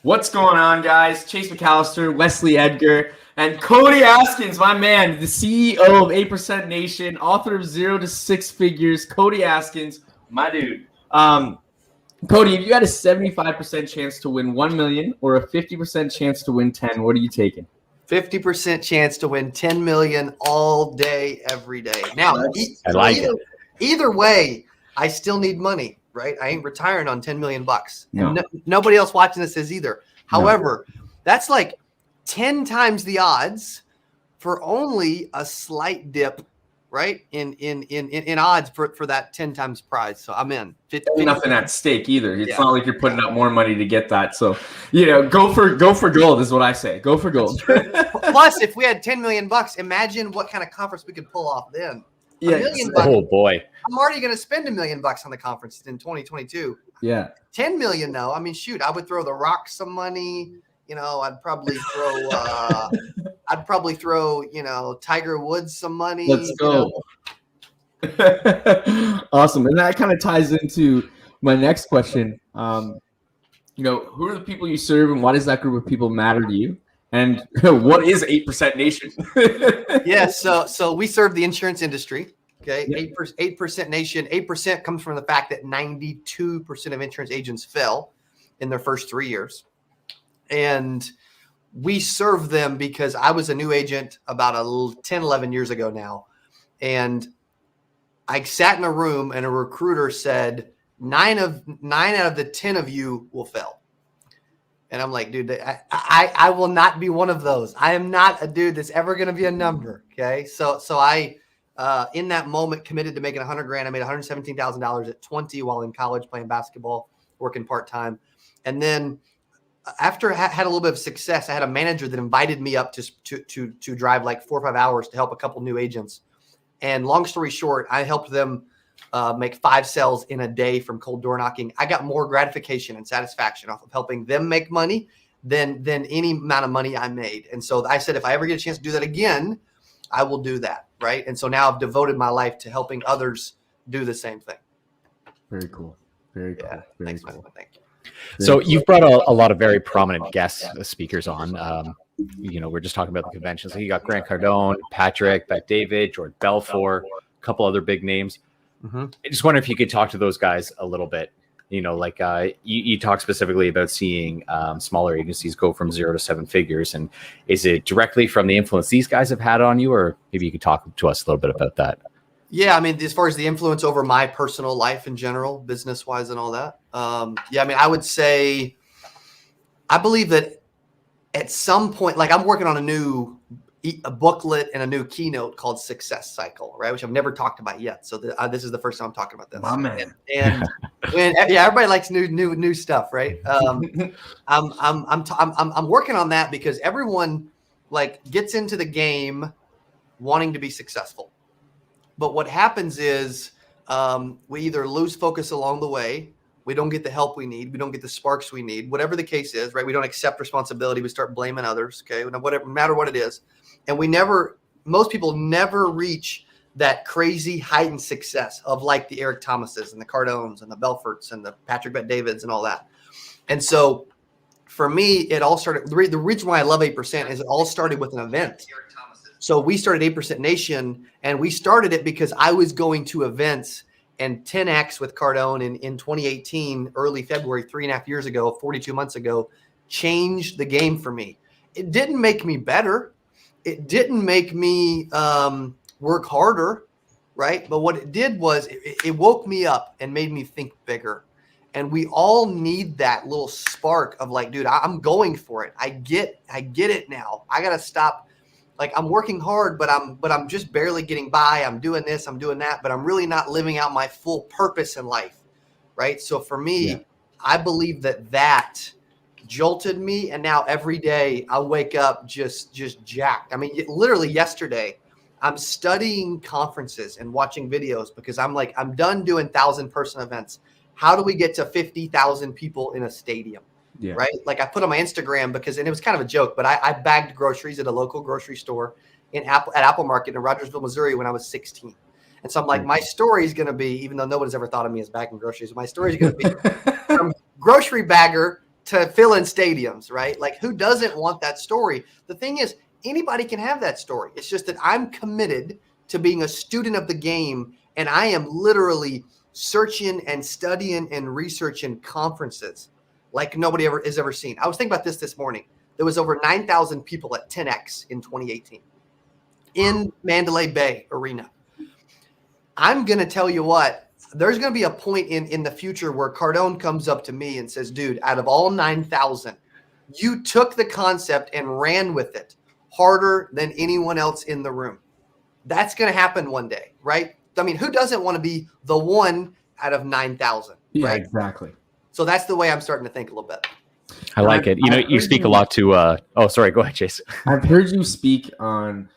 What's going on, guys? Chase McAllister, Wesley Edgar, and Cody Askins, my man, the CEO of 8% Nation, author of 0 to 6 Figures. Cody Askins, my dude. Cody, if you had a 75% chance to win 1 million or a 50% chance to win 10, what are you taking? 50% chance to win 10 million all day, every day. Now, I like it. Either way, I still need money, right? I ain't retiring on 10 million bucks. No. And nobody else watching this is either. However, that's like 10 times the odds for only a slight dip, right? In odds for that 10 times prize. So I'm in. Nothing at stake either. It's not like you're putting up more money to get that. So, go for gold is what I say. Go for gold. Plus, if we had 10 million bucks, imagine what kind of conference we could pull off then. Yeah. $1 million bucks, oh boy. I'm already going to spend $1 million bucks on the conference in 2022. Yeah. 10 million though. I mean, shoot, I would throw the Rock some money. I'd probably throw, Tiger Woods some money. Let's go. Awesome. And that kind of ties into my next question. Who are the people you serve and why does that group of people matter to you? And what is 8% Nation? So we serve the insurance industry. Okay, 8% Nation. 8% comes from the fact that 92% of insurance agents fail in their first 3 years. And we serve them because I was a new agent about 10, 11 years ago now. And I sat in a room and a recruiter said, 9 out of the 10 of you will fail. And I'm like, dude, I will not be one of those. I am not a dude that's ever going to be a number. Okay. So I, in that moment, committed to making $100,000. I made $117,000 at 20 while in college playing basketball, working part-time. And then after I had a little bit of success, I had a manager that invited me up to drive like 4 or 5 hours to help a couple new agents. And long story short, I helped them make 5 sales in a day from cold door knocking. I got more gratification and satisfaction off of helping them make money than any amount of money I made. And so I said, if I ever get a chance to do that again, I will do that. Right. And so now I've devoted my life to helping others do the same thing. Very cool. Very cool. Yeah. Very Thanks, cool. man. Thank you. So you've brought a lot of very prominent guest speakers on. We're just talking about the convention. So you got Grant Cardone, Patrick, Bet David, George Belfort, a couple other big names. Mm-hmm. I just wonder if you could talk to those guys a little bit. You talk specifically about seeing smaller agencies go from 0 to 7 figures. And is it directly from the influence these guys have had on you, or maybe you could talk to us a little bit about that? Yeah, I mean, as far as the influence over my personal life in general, business-wise and all that. I would say I believe that at some point, like I'm working on a booklet and a new keynote called Success Cycle, right? Which I've never talked about yet. So this is the first time I'm talking about this. My man. And everybody likes new stuff, right? I'm working on that because everyone like gets into the game wanting to be successful. But what happens is we either lose focus along the way. We don't get the help we need. We don't get the sparks we need, whatever the case is, right? We don't accept responsibility. We start blaming others. Okay. Whatever, no matter what it is. And most people never reach that crazy heightened success of like the Eric Thomases and the Cardones and the Belforts and the Patrick Bet Davids and all that. And so for me, it all started. The reason why I love 8% is it all started with an event. So we started 8% Nation, and we started it because I was going to events, and 10X with Cardone in 2018, early February, 3.5 years ago, 42 months ago, changed the game for me. It didn't make me better. It didn't make me work harder, right? But what it did was it woke me up and made me think bigger. And we all need that little spark of like, dude, I'm going for it. I get it now. I got to stop. Like I'm working hard, but I'm just barely getting by. I'm doing this, I'm doing that, but I'm really not living out my full purpose in life, right? So for me, I believe that jolted me, and now every day I wake up just jacked. I mean, literally yesterday, I'm studying conferences and watching videos because I'm done doing 1,000-person events. How do we get to 50,000 people in a stadium? Yeah. Right. Like I put on my Instagram and it was kind of a joke, but I bagged groceries at a local grocery store at Apple Market in Rogersville, Missouri when I was 16. And so I'm like, my story is going to be, even though nobody's ever thought of me as bagging groceries, my story is going to be from grocery bagger to fill in stadiums, right? Like, who doesn't want that story? The thing is, anybody can have that story. It's just that I'm committed to being a student of the game, and I am literally searching and studying and researching conferences like nobody ever has ever seen. I was thinking about this morning. There was over 9,000 people at 10X in 2018 in Mandalay Bay Arena. I'm going to tell you what, there's going to be a point in the future where Cardone comes up to me and says, dude, out of all 9,000, you took the concept and ran with it harder than anyone else in the room. That's going to happen one day, right? I mean, who doesn't want to be the one out of 9,000? Yeah, right? exactly. So that's the way I'm starting to think a little bit. I like it. You know, you speak a lot to, oh, sorry, go ahead, Chase. I've heard you speak on,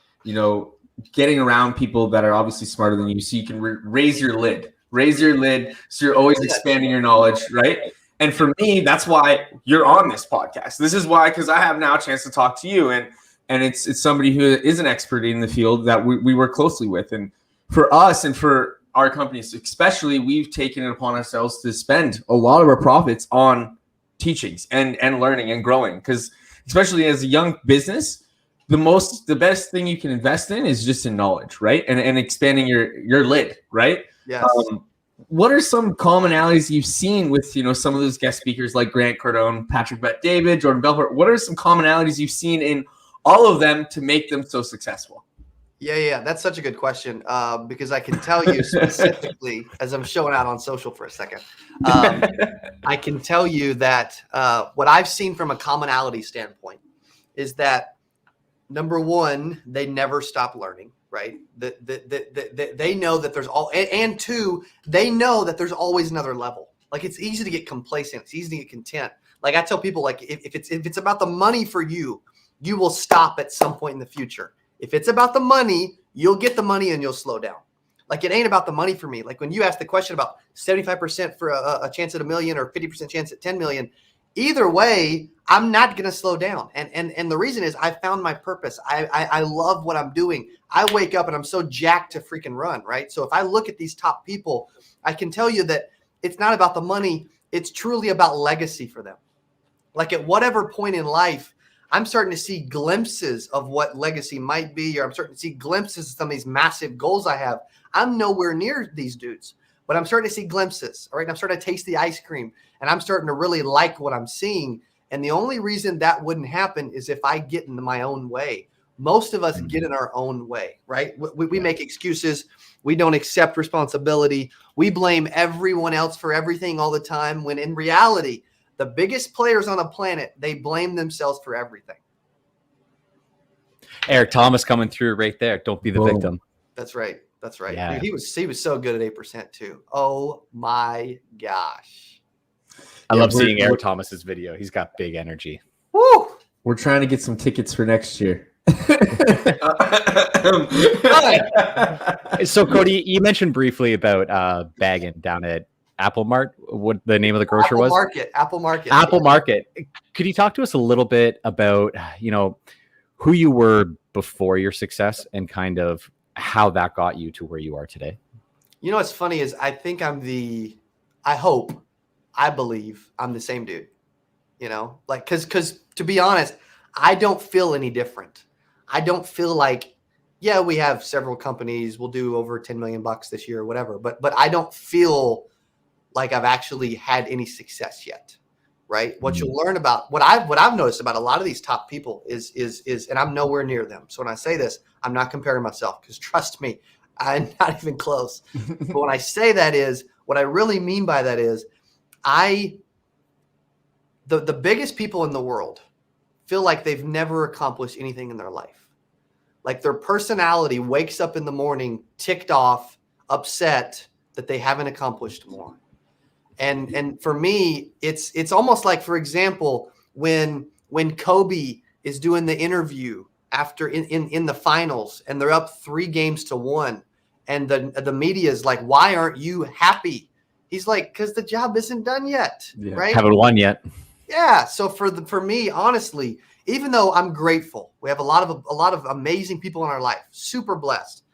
getting around people that are obviously smarter than you so you can raise your lid. So you're always expanding your knowledge, right? And for me, that's why you're on this podcast. This is why, because I have now a chance to talk to you, and it's somebody who is an expert in the field that we work closely with. And for us and for our companies especially, we've taken it upon ourselves to spend a lot of our profits on teachings and learning and growing, because especially as a young business, the best thing you can invest in is just in knowledge, right? And expanding your lid, right? Yes. What are some commonalities you've seen with some of those guest speakers like Grant Cardone, Patrick Bet-David, Jordan Belfort? What are some commonalities you've seen in all of them to make them so successful? Yeah. That's such a good question, because I can tell you specifically, as I'm showing out on social for a second, I can tell you that what I've seen from a commonality standpoint is that, number one, they never stop learning, right? They know that there's and two, they know that there's always another level. Like, it's easy to get complacent. It's easy to get content. Like, I tell people, like, if it's about the money for you, you will stop at some point in the future. If it's about the money, you'll get the money and you'll slow down. Like, it ain't about the money for me. Like, when you ask the question about 75% for a chance at $1 million or 50% chance at 10 million, either way, I'm not going to slow down. And the reason is I found my purpose. I love what I'm doing. I wake up and I'm so jacked to freaking run, right? So if I look at these top people, I can tell you that it's not about the money. It's truly about legacy for them. Like, at whatever point in life, I'm starting to see glimpses of what legacy might be, or I'm starting to see glimpses of some of these massive goals I have. I'm nowhere near these dudes, but I'm starting to see glimpses. All right. I'm starting to taste the ice cream, and I'm starting to really like what I'm seeing. And the only reason that wouldn't happen is if I get in my own way. Most of us get in our own way, right? We make excuses. We don't accept responsibility. We blame everyone else for everything all the time, when in reality, the biggest players on the planet, they blame themselves for everything. Eric Thomas coming through right there. Don't be the victim. That's right. That's right. Yeah. Dude, he was so good at 8% too. Oh my gosh. I love seeing Eric Thomas's video. He's got big energy. Woo! We're trying to get some tickets for next year. So, Cody, you mentioned briefly about bagging down at Apple Mart, what the name of the grocer was? Apple Market. Apple Market. Could you talk to us a little bit about, who you were before your success and kind of how that got you to where you are today? You know what's funny is I think I believe I'm the same dude. Like, because to be honest, I don't feel any different. I don't feel like, yeah, we have several companies. We'll do over 10 million bucks this year or whatever. But I don't feel like I've actually had any success yet, right? What you'll learn about what I've noticed about a lot of these top people is, and I'm nowhere near them. So when I say this, I'm not comparing myself, because trust me, I'm not even close. But when I say that is, what I really mean by that is, the biggest people in the world feel like they've never accomplished anything in their life. Like, their personality wakes up in the morning ticked off, upset that they haven't accomplished more. And for me, it's almost like, for example, when Kobe is doing the interview after in the finals and they're up 3-1, and the media is like, why aren't you happy? He's like, because the job isn't done yet, right? Haven't won yet. Yeah. So for me, honestly, even though I'm grateful, we have a lot of amazing people in our life, super blessed.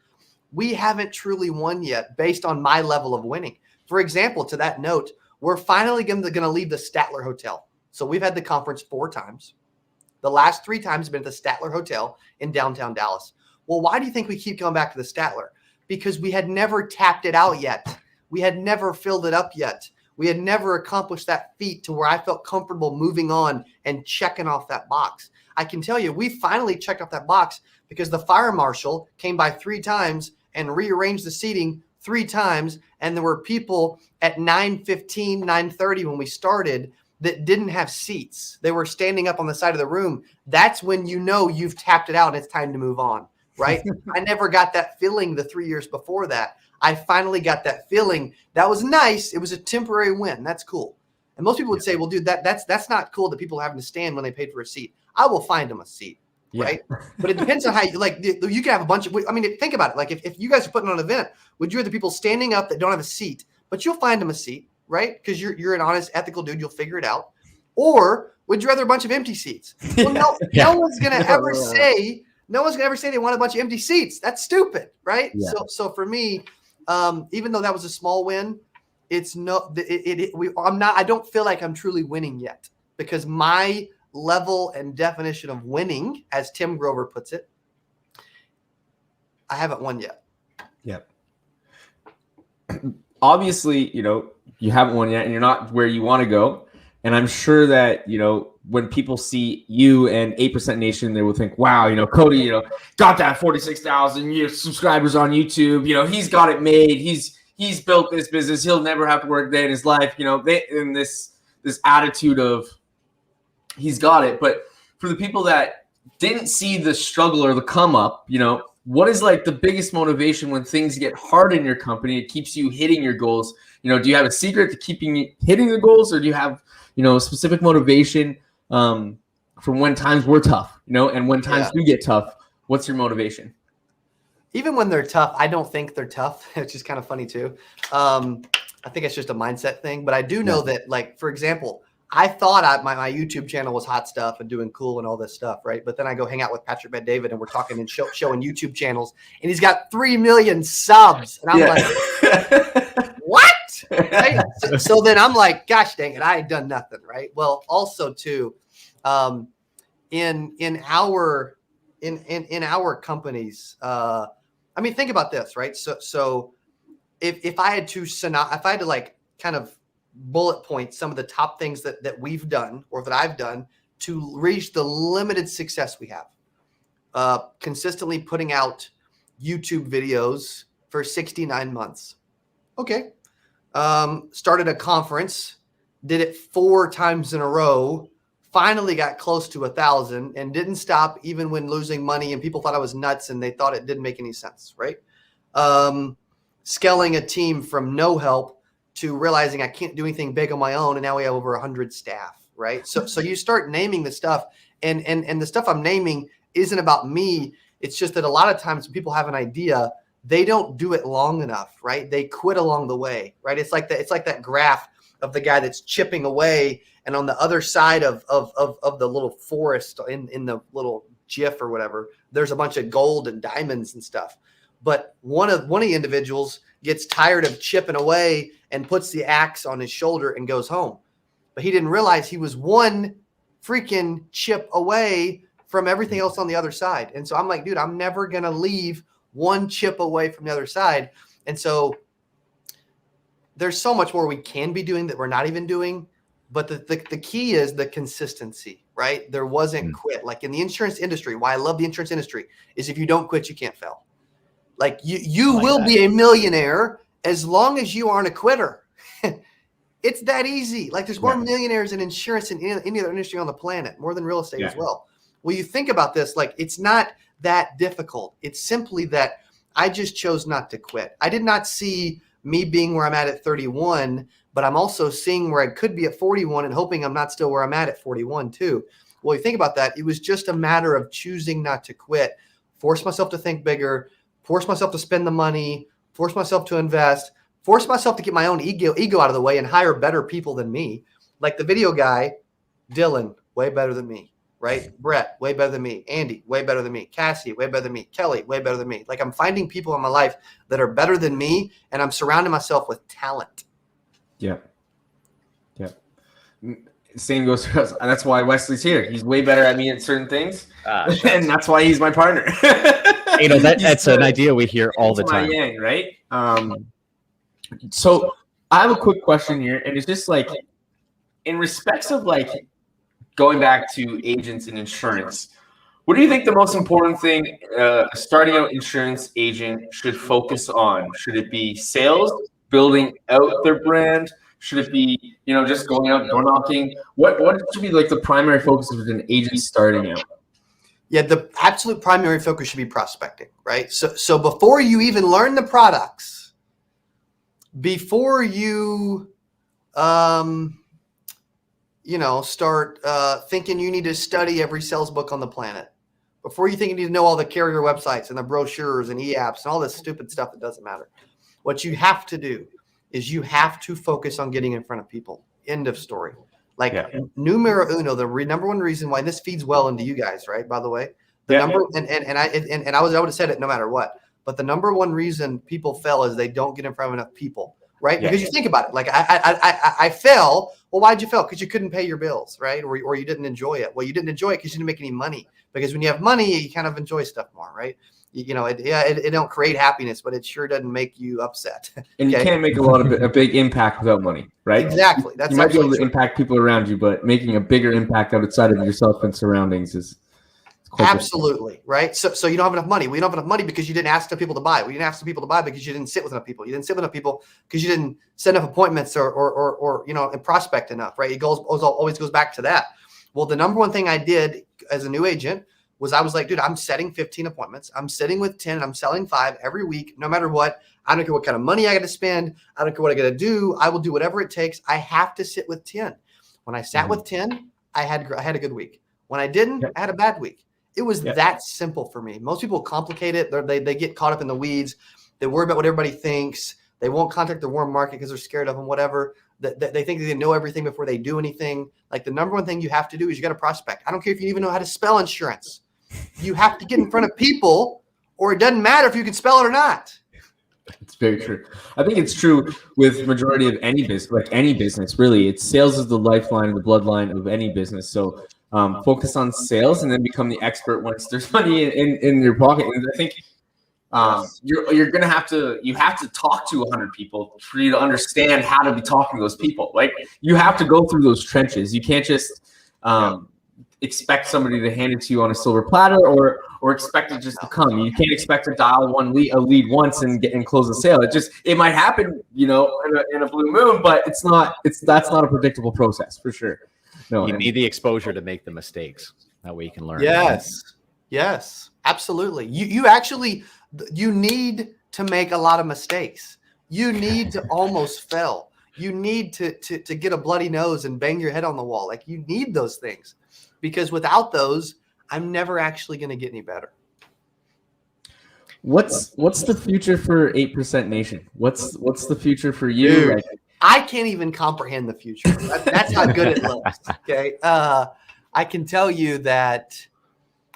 we haven't truly won yet based on my level of winning. For example, to that note, we're finally going to leave the Statler Hotel. So we've had the conference 4 times. The last 3 times have been at the Statler Hotel in downtown Dallas. Well, why do you think we keep going back to the Statler? Because we had never tapped it out yet. We had never filled it up yet. We had never accomplished that feat to where I felt comfortable moving on and checking off that box. I can tell you, we finally checked off that box because the fire marshal came by 3 times and rearranged the seating 3 times. And there were people at 9:15, 9:30 when we started that didn't have seats. They were standing up on the side of the room. That's when you know you've tapped it out and it's time to move on, right? I never got that feeling the 3 years before that. I finally got that feeling. That was nice. It was a temporary win. That's cool. And most people would say, well, dude, that's not cool that people are having to stand when they paid for a seat. I will find them a seat, right? But it depends on how you, like, you can have a bunch of, I mean, think about it. Like if you guys are putting on an event, would you rather people standing up that don't have a seat, but you'll find them a seat, right? Because you're an honest, ethical dude. You'll figure it out. Or would you rather a bunch of empty seats? Well, no one's going to ever say, they want a bunch of empty seats. That's stupid, right? Yeah. So for me, even though that was a small win, it's no, I don't feel like I'm truly winning yet because my level and definition of winning, as Tim Grover puts it, I haven't won yet. Yep. Obviously, you haven't won yet and you're not where you want to go. And I'm sure that, when people see you and 8% Nation, they will think, wow, Cody, got that 46,000 subscribers on YouTube. He's got it made. He's built this business. He'll never have to work a day in his life. They in this attitude of he's got it. But for the people that didn't see the struggle or the come up, what is like the biggest motivation when things get hard in your company? It keeps you hitting your goals. Do you have a secret to keeping you hitting the goals, or do you have a specific motivation from when times were tough, and when times do get tough? What's your motivation? Even when they're tough, I don't think they're tough, which is kind of funny too. I think it's just a mindset thing. But I do know that, like, for example, I thought my YouTube channel was hot stuff and doing cool and all this stuff, right? But then I go hang out with Patrick Bet-David and we're talking and showing YouTube channels, and he's got 3 million subs. And I'm like, what? Right? So then I'm like, gosh dang it, I ain't done nothing, right? Well, also too, in our companies, I mean, think about this, right? So if I had to like kind of bullet point some of the top things that we've done or that I've done to reach the limited success we have, consistently putting out YouTube videos for 69 months. Okay. Started a conference, did it 4 times in a row, finally got close to 1,000 and didn't stop even when losing money and people thought I was nuts and they thought it didn't make any sense, right? Scaling a team from no help to realizing I can't do anything big on my own, and now we have over 100 staff, right? So you start naming the stuff, and the stuff I'm naming isn't about me. It's just that a lot of times when people have an idea, they don't do it long enough, right? They quit along the way, right? It's like that graph of the guy that's chipping away, and on the other side of the little forest in the little GIF or whatever, there's a bunch of gold and diamonds and stuff. But one of the individuals gets tired of chipping away and puts the axe on his shoulder and goes home. But he didn't realize he was one freaking chip away from everything else on the other side. And so I'm like, dude, I'm never going to leave one chip away from the other side. And so there's so much more we can be doing that we're not even doing. But the key is the consistency, right? There wasn't quit. Like in the insurance industry, why I love the insurance industry is if you don't quit, you can't fail. Like you will be a millionaire as long as you aren't a quitter. It's that easy. Like there's more millionaires in insurance than any other industry on the planet, more than real estate as well. Well, you think about this, like it's not that difficult. It's simply that I just chose not to quit. I did not see me being where I'm at 31, but I'm also seeing where I could be at 41 and hoping I'm not still where I'm at 41 too. Well, you think about that. It was just a matter of choosing not to quit, force myself to think bigger, force myself to spend the money, force myself to invest, force myself to get my own ego out of the way and hire better people than me. Like the video guy, Dylan, way better than me. right? Brett, way better than me. Andy, way better than me. Cassie, way better than me. Kelly, way better than me. Like I'm finding people in my life that are better than me, and I'm surrounding myself with talent. Yeah. Yeah. Same goes for us. And that's why Wesley's here. He's way better at me at certain things. And that's why he's my partner. That's an idea we hear all the time. Yang, right? So I have a quick question here, and it's just like in respects of like going back to agents and insurance, what do you think the most important thing starting out insurance agent should focus on? Should it be sales, building out their brand? Should it be, just going out door knocking? What should be like the primary focus of an agent starting out? Yeah, the absolute primary focus should be prospecting, right? So before you even learn the products, before you start thinking you need to study every sales book on the planet, before you think you need to know all the carrier websites and the brochures and e-apps and all this stupid stuff that doesn't matter, what you have to do is you have to focus on getting in front of people. End of story. Like numero uno, the number one reason why this feeds well into you guys, right? By the way, I would have said it no matter what, but the number one reason people fail is they don't get in front of enough people, right? Because you think about it, like I fell. Well, why'd you fail? Because you couldn't pay your bills, right? Or you didn't enjoy it. Well, you didn't enjoy it because you didn't make any money. Because when you have money, you kind of enjoy stuff more, right? It don't create happiness, but it sure doesn't make you upset. And you can't make a big impact without money, right? Exactly. You might be able to impact people around you, but making a bigger impact outside of yourself and surroundings is absolutely right. So you don't have enough money. We don't have enough money because you didn't ask the people to buy. We didn't ask the people to buy because you didn't sit with enough people. You didn't sit with enough people because you didn't set enough appointments or and prospect enough, right? It always goes back to that. Well, the number one thing I did as a new agent was I was like, dude, I'm setting 15 appointments. I'm sitting with 10 and I'm selling 5 every week, no matter what. I don't care what kind of money I got to spend. I don't care what I got to do. I will do whatever it takes. I have to sit with 10. When I sat with 10, I had a good week. When I didn't, I had a bad week. It was that simple for me. Most people complicate it. They get caught up in the weeds. They worry about what everybody thinks. They won't contact the warm market because they're scared of them, whatever. They think they know everything before they do anything. Like the number one thing you have to do is you got to prospect. I don't care if you even know how to spell insurance. You have to get in front of people, or it doesn't matter if you can spell it or not. It's very true. I think it's true with majority of any business, like any business, really. It's sales is the lifeline, the bloodline of any business. So focus on sales and then become the expert once there's money in your pocket. And I think you're gonna have to talk to 100 people for you to understand how to be talking to those people. Like you have to go through those trenches. You can't just expect somebody to hand it to you on a silver platter or expect it just to come. You can't expect to dial a lead once and close a sale. It might happen, in a blue moon, but that's not a predictable process for sure. No, you need the exposure to make the mistakes. That way you can learn. Yes, absolutely. You need to make a lot of mistakes. You need to almost fail. You need to get a bloody nose and bang your head on the wall. Like you need those things. Because without those, I'm never actually going to get any better. What's the future for 8% Nation? What's the future for you? Dude, I can't even comprehend the future. That's how good it looks. Okay, I can tell you that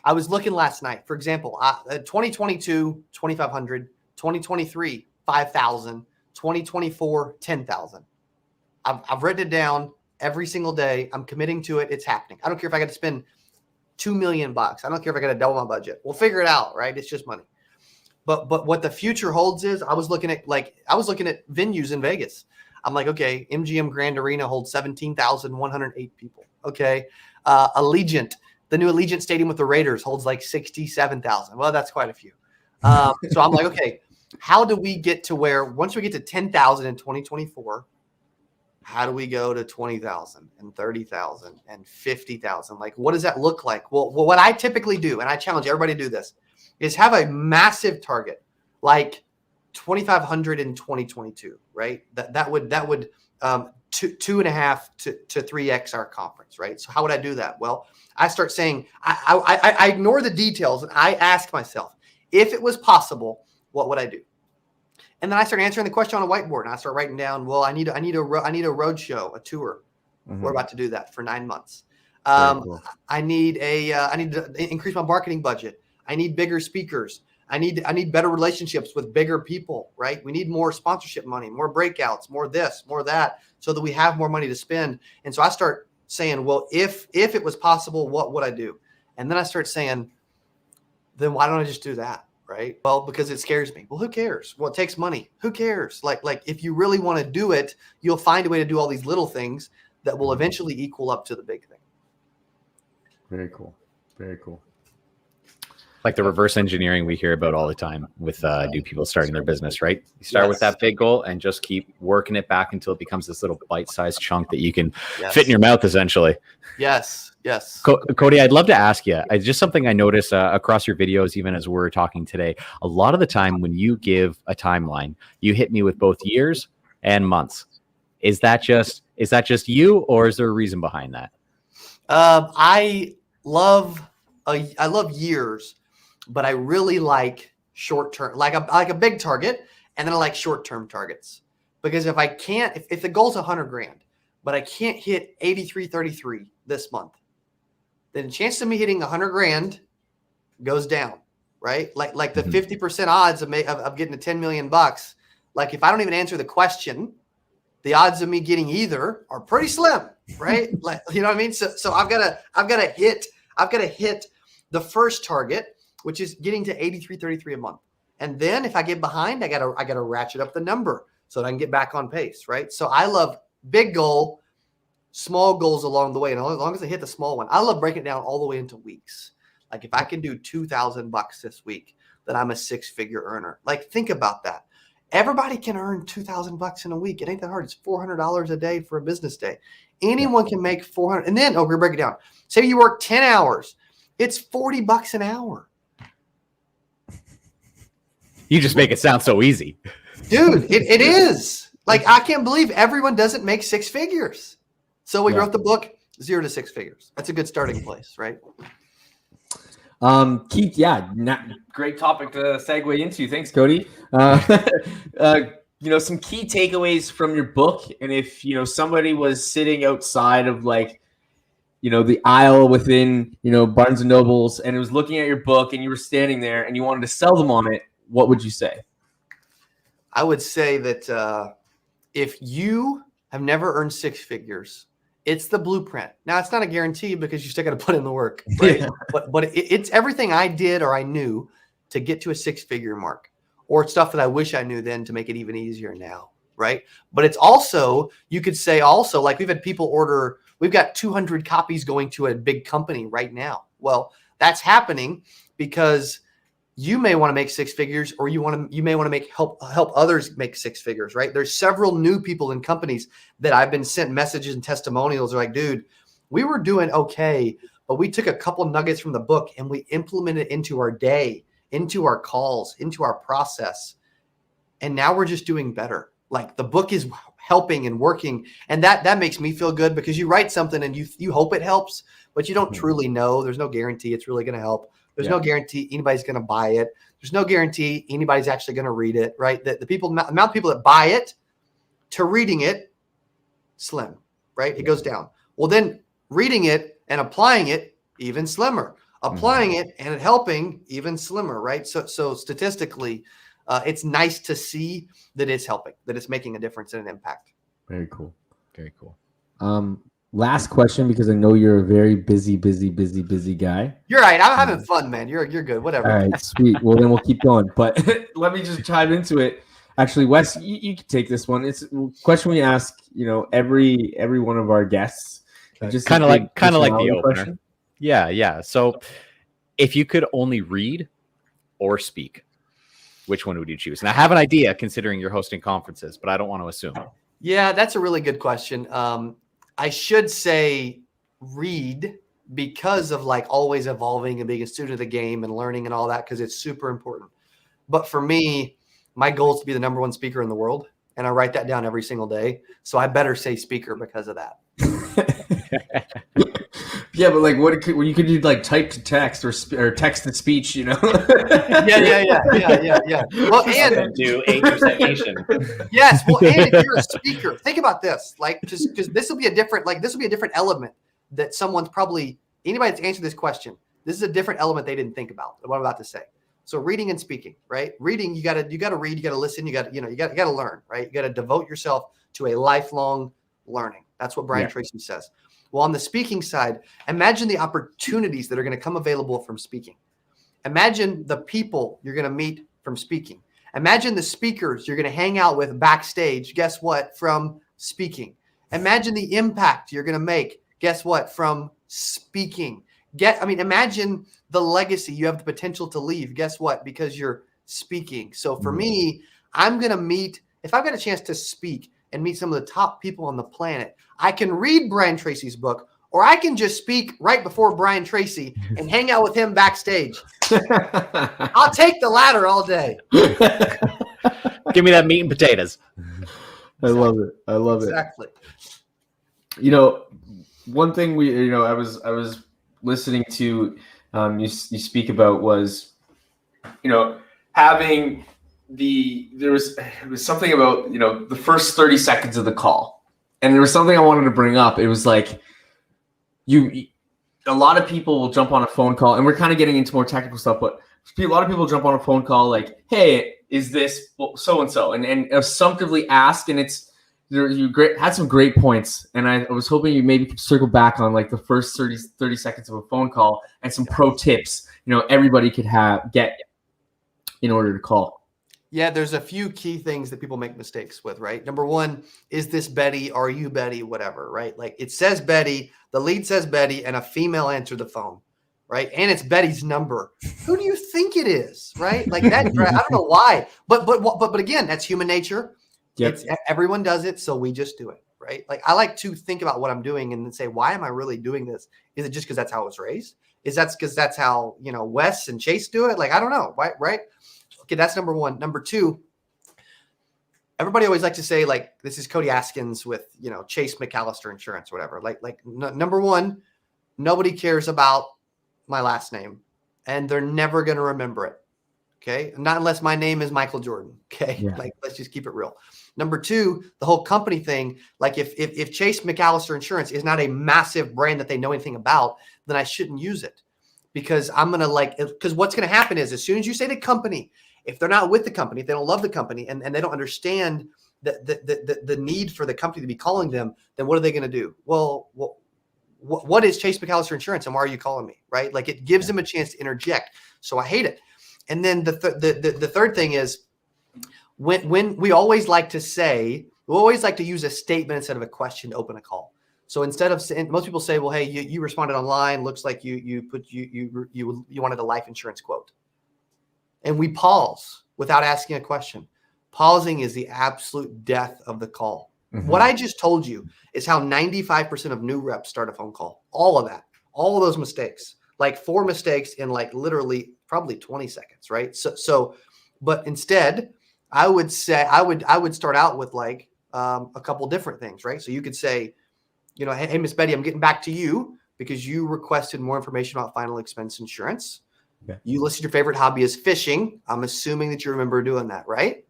I was looking last night. For example, 2022, 2,500, 2023, 5,000, 2024, 10,000. I've written it down. Every single day, I'm committing to it. It's happening. I don't care if I got to spend $2 million. I don't care if I got to double my budget. We'll figure it out, right? It's just money. But what the future holds is I was looking at venues in Vegas. I'm like, okay, MGM Grand Arena holds 17,108 people. Okay, Allegiant, the new Allegiant Stadium with the Raiders holds like 67,000. Well, that's quite a few. So I'm like, okay, how do we get to where once we get to 10,000 in 2024? How do we go to 20,000 and 30,000 and 50,000? Like, what does that look like? Well, what I typically do, and I challenge everybody to do this, is have a massive target, like 2,500 in 2022, right? That would 2.5 to 3x our conference, right? So how would I do that? Well, I start saying, I ignore the details and I ask myself, if it was possible, what would I do? And then I start answering the question on a whiteboard, and I start writing down, well, I need a road show, a tour. Mm-hmm. We're about to do that for 9 months. Cool. I need to increase my marketing budget. I need bigger speakers. I need better relationships with bigger people, right? We need more sponsorship money, more breakouts, more this, more that, so that we have more money to spend. And so I start saying, well, if it was possible, what would I do? And then I start saying, then why don't I just do that? Right? Well, because it scares me. Well, who cares? Well, it takes money. Who cares? Like if you really want to do it, you'll find a way to do all these little things that will eventually equal up to the big thing. Very cool. Very cool. Like the reverse engineering we hear about all the time with new people starting their business, right? You start with that big goal and just keep working it back until it becomes this little bite-sized chunk that you can fit in your mouth, essentially. Yes. Cody, I'd love to ask you, just something I notice across your videos, even as we're talking today, a lot of the time when you give a timeline, you hit me with both years and months. Is that just you, or is there a reason behind that? I love years, but I really like short term, like a big target, and then I like short term targets, because if I can't, if the goal's $100,000, but I can't hit 83.33 this month, then the chance of me hitting $100,000 goes down, right? Like the 50% odds of getting to $10 million. Like if I don't even answer the question, the odds of me getting either are pretty slim, right? Like, you know what I mean? So I've got to hit the first target, which is getting to 83.33 a month. And then if I get behind, I got to ratchet up the number so that I can get back on pace, right? So I love big goal, small goals along the way. And as long as I hit the small one, I love breaking it down all the way into weeks. Like if I can do $2,000 this week, then I'm a six-figure earner. Like think about that. Everybody can earn $2,000 in a week. It ain't that hard. It's $400 a day for a business day. Anyone can make 400. And then, we break it down. Say you work 10 hours. It's $40 an hour. You just make it sound so easy. Dude, it is. Like, I can't believe everyone doesn't make six figures. So we wrote the book, 0 to 6 figures. That's a good starting place, right? Keith, great topic to segue into. Thanks, Cody. Some key takeaways from your book, and if somebody was sitting outside of the aisle within Barnes and Nobles and was looking at your book and you were standing there and you wanted to sell them on it, what would you say? I would say that if you have never earned six figures, it's the blueprint. Now, it's not a guarantee because you still got to put in the work, right? Yeah. But it's everything I did or I knew to get to a six-figure mark, or stuff that I wish I knew then to make it even easier now, right? But it's also, you could say also, like we've had people order, we've got 200 copies going to a big company right now. Well, that's happening because you may want to make six figures, or you may want to help others make six figures, right? There's several new people in companies that I've been sent messages and testimonials. They're like, dude, we were doing okay, but we took a couple nuggets from the book and we implemented it into our day, into our calls, into our process. And now we're just doing better. Like the book is helping and working. And that makes me feel good, because you write something and you hope it helps, but you don't truly know. There's no guarantee it's really going to help. There's no guarantee anybody's going to buy it. There's no guarantee anybody's actually going to read it, right? The amount of people that buy it to reading it, slim, right? It goes down. Well, then reading it and applying it, even slimmer. Applying it and it helping, even slimmer, right? So statistically, it's nice to see that it's helping, that it's making a difference and an impact. Very cool. Very cool. Last question, because I know you're a very busy guy. You're right. I'm having fun, man. You're good. Whatever. All right, sweet. Well, then we'll keep going. But let me just chime into it. Actually, Wes, you can take this one. It's a question we ask, every one of our guests. Just kind of like the opener. Question. Yeah. So, if you could only read or speak, which one would you choose? And I have an idea, considering you're hosting conferences, but I don't want to assume. Yeah, that's a really good question. I should say read, because of always evolving and being a student of the game and learning and all that, because it's super important. But for me, my goal is to be the number one speaker in the world. And I write that down every single day. So I better say speaker because of that. Yeah, but when you could do type to text or text to speech, Yeah. Well, and do 8% nation. Yes. Well, and if you're a speaker, think about this, because this will be a different element that someone's probably, anybody that's answered this question, this is a different element they didn't think about, what I'm about to say. So reading and speaking, right? Reading, you gotta read, you gotta listen, you gotta learn, right? You gotta devote yourself to a lifelong learning. That's what Brian Tracy says. Well, on the speaking side, imagine the opportunities that are going to come available from speaking. Imagine the people you're going to meet from speaking. Imagine the speakers you're going to hang out with backstage. Guess what? From speaking. Imagine the impact you're going to make. Guess what? From speaking. Imagine the legacy you have the potential to leave. Guess what? Because you're speaking. So for me, I'm going to meet, if I've got a chance to speak and meet some of the top people on the planet, I can read Brian Tracy's book, or I can just speak right before Brian Tracy and hang out with him backstage. I'll take the latter all day. Give me that meat and potatoes. I love it. I love it. Exactly. One thing I was listening to you speak about was, having it was something about, the first 30 seconds of the call. And there was something I wanted to bring up. It was like a lot of people will jump on a phone call, and we're kind of getting into more technical stuff, but a lot of people jump on a phone call like, hey, is this so-and-so? And assumptively ask, and you had some great points. And I was hoping you maybe could circle back on like the first 30 seconds of a phone call and some pro tips, everybody could get in order to call. Yeah, there's a few key things that people make mistakes with, right? Number one, is this Betty? Are you Betty? Whatever, right? Like it says Betty, the lead says Betty, and a female answered the phone, right? And it's Betty's number. Who do you think it is, right? Like that. Right? I don't know why, but again, that's human nature. Yep. Everyone does it, so we just do it, right? Like I like to think about what I'm doing and then say, why am I really doing this? Is it just because that's how I was raised? Is that because that's how Wes and Chase do it? Like I don't know, right? Okay, that's number one. Number two, everybody always likes to say like, this is Cody Askins with, Chase McAllister Insurance or whatever. Number one, nobody cares about my last name and they're never going to remember it. Okay. Not unless my name is Michael Jordan. Okay. Yeah. Like, let's just keep it real. Number two, the whole company thing. Like if Chase McAllister Insurance is not a massive brand that they know anything about, then I shouldn't use it because I'm going to because what's going to happen is as soon as you say the company, if they're not with the company, if they don't love the company and they don't understand the need for the company to be calling them, then what are they going to do? Well, what is Chase McAllister Insurance and why are you calling me? Right? Like it gives them a chance to interject. So I hate it. And then the third thing is when we always like to use a statement instead of a question to open a call. So instead of saying, most people say, well, hey, you responded online. Looks like you wanted a life insurance quote. And we pause without asking a question. Pausing is the absolute death of the call. Mm-hmm. What I just told you is how 95% of new reps start a phone call. All of that, all of those mistakes, like 4 mistakes in like literally probably 20 seconds, right? But instead, I would say I would start out with like a couple different things, right? So you could say, hey, Miss Betty, I'm getting back to you because you requested more information about final expense insurance. Okay. You listed your favorite hobby as fishing. I'm assuming that you remember doing that, right?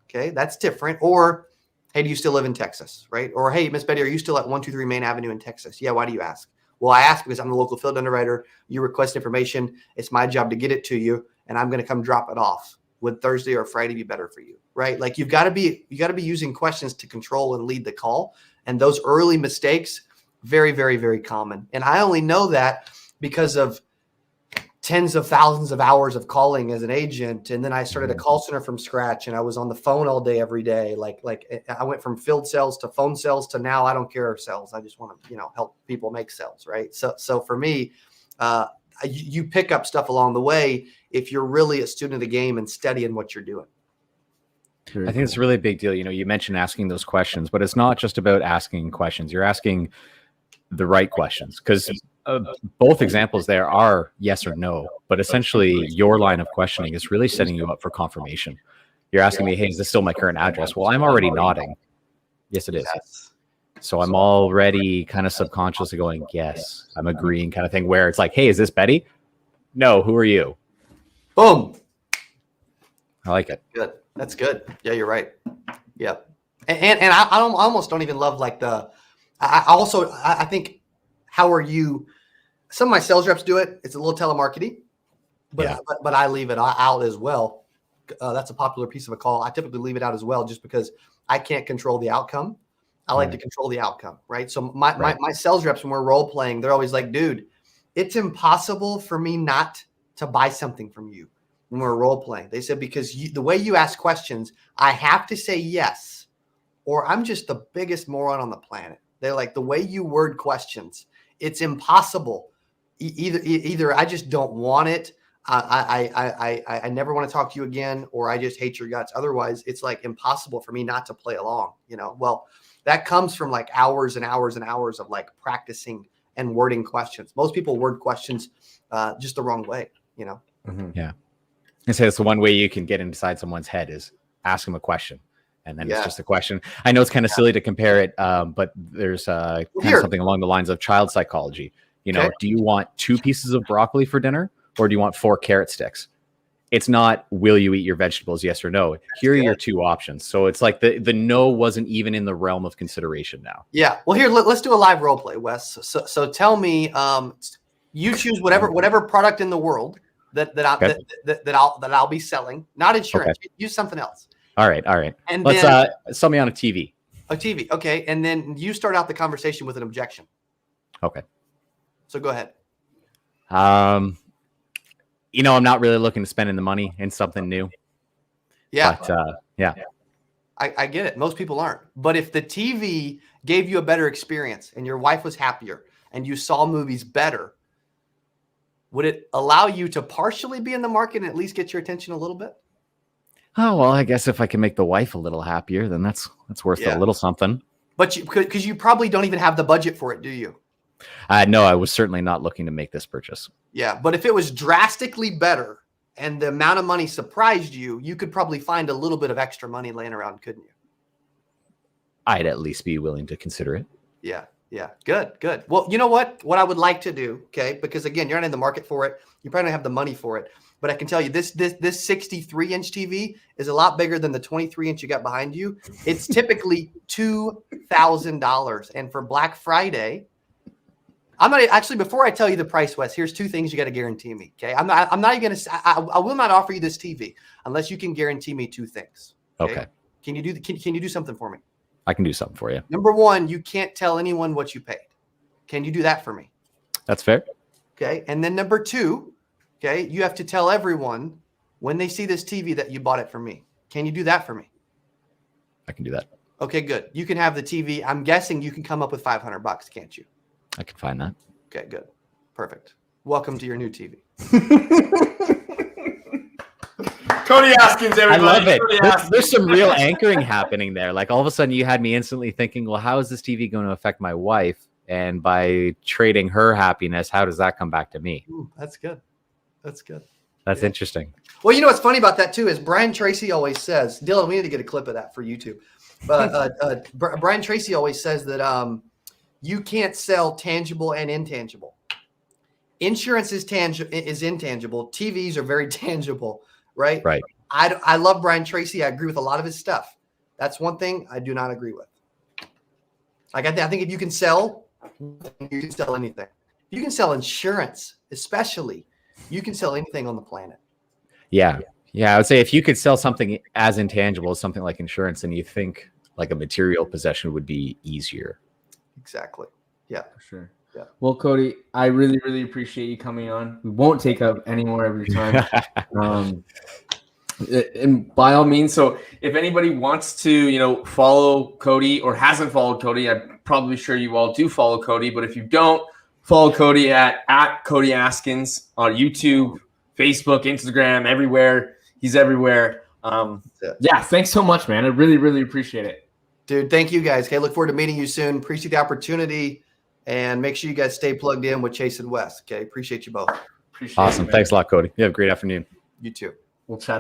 Okay, that's different. Or, hey, do you still live in Texas, right? Or, hey, Miss Betty, are you still at 123 Main Avenue in Texas? Yeah, why do you ask? Well, I ask because I'm the local field underwriter. You request information. It's my job to get it to you, and I'm going to come drop it off. Would Thursday or Friday be better for you, right? Like you got to be using questions to control and lead the call. And those early mistakes, very, very, very common. And I only know that because of tens of thousands of hours of calling as an agent. And then I started a call center from scratch and I was on the phone all day, every day. Like I went from field sales to phone sales to now I don't care sales. I just want to, help people make sales. Right. So for me, you pick up stuff along the way if you're really a student of the game and studying what you're doing. I think it's a really big deal. You mentioned asking those questions, but it's not just about asking questions. You're asking the right questions because both examples there are yes or no, but essentially your line of questioning is really setting you up for confirmation. You're asking me, hey, is this still my current address? Well, I'm already nodding. Yes, it is. Yes. So I'm already kind of subconsciously going, yes, I'm agreeing kind of thing where it's like, hey, is this Betty? No, who are you? Boom. I like it. Good. That's good. Yeah, you're right. Yeah. And I almost don't even love like I think how are you? Some of my sales reps do it. It's a little telemarketing, but I leave it out as well. That's a popular piece of a call. I typically leave it out as well, just because I can't control the outcome. I like to control the outcome, right? So my sales reps, when we're role playing, they're always like, dude, it's impossible for me not to buy something from you when we're role playing. They said, because the way you ask questions, I have to say yes, or I'm just the biggest moron on the planet. They're like, the way you word questions, it's impossible. Either I just don't want it. I never want to talk to you again, or I just hate your guts. Otherwise, it's like impossible for me not to play along, Well, that comes from like hours and hours and hours of like practicing and wording questions. Most people word questions just the wrong way, Mm-hmm. Yeah. I say it's the one way you can get inside someone's head is ask them a question. And then it's just a question. I know it's kind of silly to compare it, but there's kind of something along the lines of child psychology. Do you want 2 pieces of broccoli for dinner, or do you want 4 carrot sticks? It's not, will you eat your vegetables? Yes or no. Here are your 2 options. So it's like the no wasn't even in the realm of consideration now. Yeah. Well, here, let's do a live role play, Wes. So tell me, you choose whatever product in the world that I'll be selling, not insurance. Okay. Use something else. All right. And let's sell me on a TV. A TV. Okay. And then you start out the conversation with an objection. Okay. So go ahead. I'm not really looking to spend the money in something new. Yeah. But, I get it. Most people aren't. But if the TV gave you a better experience and your wife was happier and you saw movies better, would it allow you to partially be in the market and at least get your attention a little bit? Oh, well, I guess if I can make the wife a little happier, then that's worth a little something. But because you probably don't even have the budget for it, do you? No, I was certainly not looking to make this purchase. Yeah, but if it was drastically better and the amount of money surprised you, you could probably find a little bit of extra money laying around, couldn't you? I'd at least be willing to consider it. Yeah. Good. Well, you know what I would like to do, okay? Because again, you're not in the market for it. You probably don't have the money for it. But I can tell you this 63-inch TV is a lot bigger than the 23-inch you got behind you. It's typically $2,000. And for Black Friday, I'm not actually, before I tell you the price, Wes, here's 2 things you got to guarantee me. Okay. I'm not even going to, I will not offer you this TV unless you can guarantee me 2 things. Okay. Can you do something for me? I can do something for you. Number 1, you can't tell anyone what you paid. Can you do that for me? That's fair. Okay. And then number 2, okay, you have to tell everyone when they see this TV that you bought it from me. Can you do that for me? I can do that. Okay, good. You can have the TV. I'm guessing you can come up with $500, can't you? I can find that. Okay, good. Perfect. Welcome to your new TV. Cody Askins, everybody. I love it. There's some real anchoring happening there. Like all of a sudden you had me instantly thinking, well, how is this TV going to affect my wife? And by trading her happiness, how does that come back to me? Ooh, that's good. That's interesting. Well, you know what's funny about that too is Brian Tracy always says, Dylan, we need to get a clip of that for YouTube. But Brian Tracy always says that you can't sell tangible and intangible. Insurance is intangible. TVs are very tangible, right? Right. I love Brian Tracy. I agree with a lot of his stuff. That's one thing I do not agree with. Like I think if you can sell, you can sell anything. You can sell insurance, especially. You can sell anything on the planet. Yeah. I would say if you could sell something as intangible as something like insurance, then you think like a material possession would be easier. Exactly. Yeah. For sure. Yeah. Well, Cody, I really, really appreciate you coming on. We won't take up any more of your time. And by all means, so if anybody wants to, follow Cody or hasn't followed Cody, I'm probably sure you all do follow Cody. But if you don't, follow Cody at Cody Askins on YouTube, Facebook, Instagram, everywhere. He's everywhere. Yeah, thanks so much, man. I really, really appreciate it. Dude, thank you guys. Okay, look forward to meeting you soon. Appreciate the opportunity. And make sure you guys stay plugged in with Chase and Wes. Okay, appreciate you both. Awesome. Thanks a lot, Cody. You have a great afternoon. You too. We'll chat.